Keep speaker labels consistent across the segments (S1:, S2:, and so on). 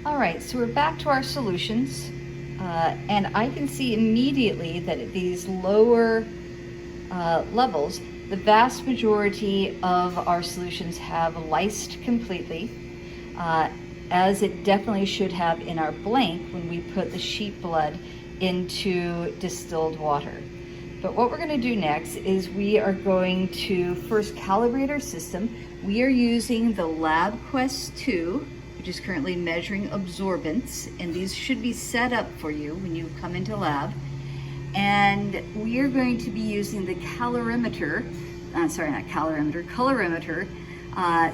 S1: All right, so we're back to our solutions, and I can see immediately that at these lower levels, the vast majority of our solutions have lysed completely, as it definitely should have in our blank when we put the sheep blood into distilled water. But what we're going to do next is we are going to first calibrate our system. We are using the LabQuest 2, which is currently measuring absorbance, and these should be set up for you when you come into lab. And we are going to be using the colorimeter, colorimeter,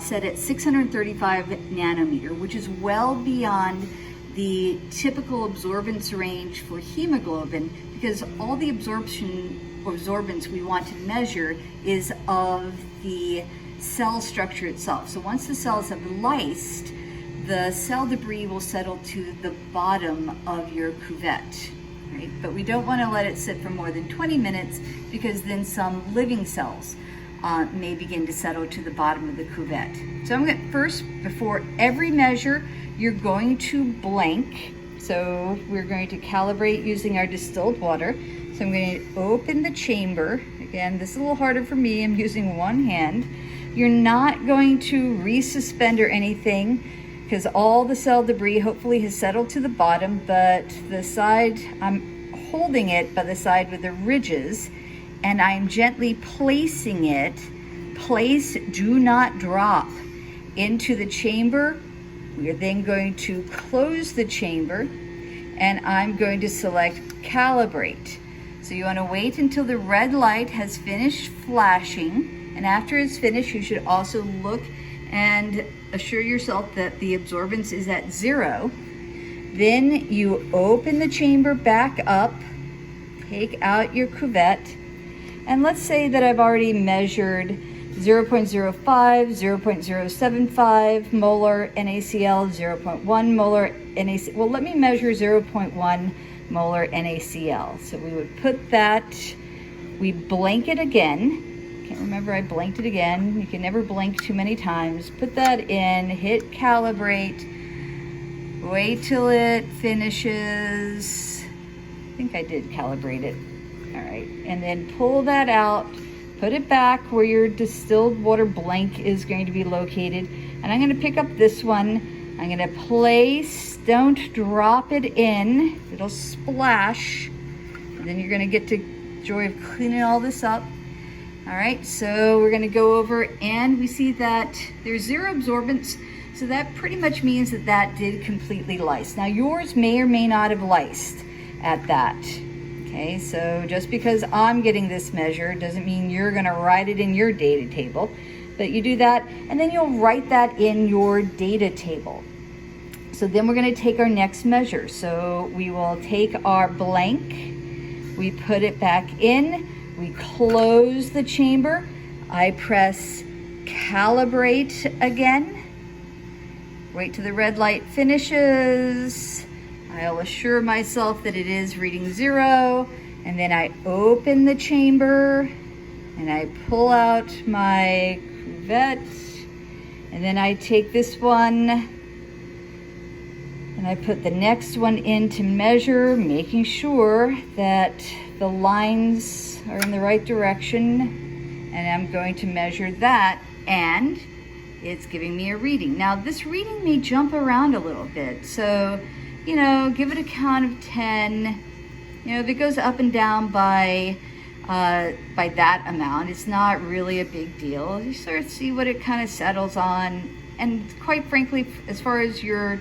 S1: set at 635 nanometer, which is well beyond the typical absorbance range for hemoglobin, because all the absorbance we want to measure is of the cell structure itself. So once the cells have lysed, the cell debris will settle to the bottom of your cuvette, right? But we don't want to let it sit for more than 20 minutes, because then some living cells may begin to settle to the bottom of the cuvette. So I'm going to first, before every measure, you're going to blank. So we're going to calibrate using our distilled water. So I'm going to open the chamber. Again, this is a little harder for me. I'm using one hand. You're not going to resuspend or anything, because all the cell debris hopefully has settled to the bottom, but the side, I'm holding it by the side with the ridges, and I'm gently placing it, place, do not drop, into the chamber. We are then going to close the chamber, and I'm going to select calibrate. So you want to wait until the red light has finished flashing, and after it's finished, you should also look and assure yourself that the absorbance is at 0. Then you open the chamber back up, take out your cuvette, and let's say that I've already measured 0.05, 0.075 molar NaCl, 0.1 molar NaCl. Well, let me measure 0.1 molar NaCl. So we would put that, we blank it again. Can't remember, I blanked it again. You can never blank too many times. Put that in, hit calibrate, wait till it finishes. I think I did calibrate it. All right, and then pull that out, put it back where your distilled water blank is going to be located. And I'm going to pick up this one. I'm going to place, don't drop it in, it'll splash. And then you're going to get to joy of cleaning all this up. All right, so we're going to go over, and we see that there's 0 absorbance. So that pretty much means that that did completely lyse. Now yours may or may not have lysed at that. Okay, so just because I'm getting this measure doesn't mean you're going to write it in your data table, but you do that, and then you'll write that in your data table. So then we're going to take our next measure. So we will take our blank, we put it back in, we close the chamber, I press calibrate again, wait till the red light finishes, I'll assure myself that it is reading 0, and then I open the chamber and I pull out my cuvette, and then I take this one and I put the next one in to measure, making sure that the lines are in the right direction, and I'm going to measure that, and it's giving me a reading. Now this reading may jump around a little bit, so you know, give it a count of 10. You know, if it goes up and down by that amount, it's not really a big deal. You sort of see what it kind of settles on, and quite frankly, as far as your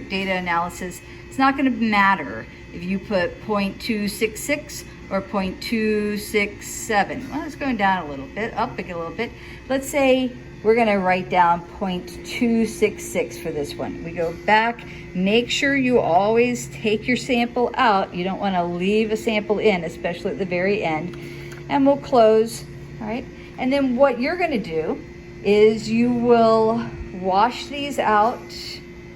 S1: data analysis, it's not going to matter if you put 0.266 or 0.267. Well, it's going down a little bit, up a little bit. Let's say we're going to write down 0.266 for this one. We go back, make sure you always take your sample out. You don't want to leave a sample in, especially at the very end. And we'll close, all right? And then what you're going to do is you will wash these out.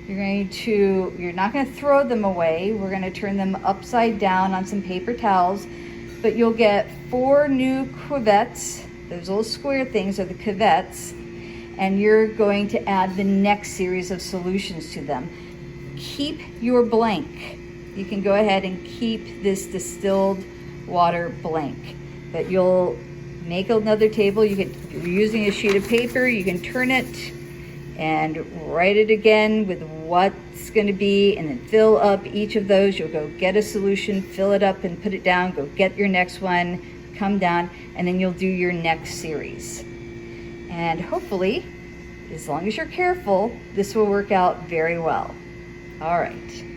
S1: You're not going to throw them away. We're going to turn them upside down on some paper towels, but you'll get 4 new cuvettes. Those little square things are the cuvettes, and you're going to add the next series of solutions to them. keep your blank. You can go ahead and keep this distilled water blank, but you'll make another table. You could, if you're using a sheet of paper, you can turn it and write it again with what's going to be, and then fill up each of those. You'll go get a solution, fill it up and put it down, go get your next one, come down, and then you'll do your next series. And hopefully, as long as you're careful, this will work out very well. All right.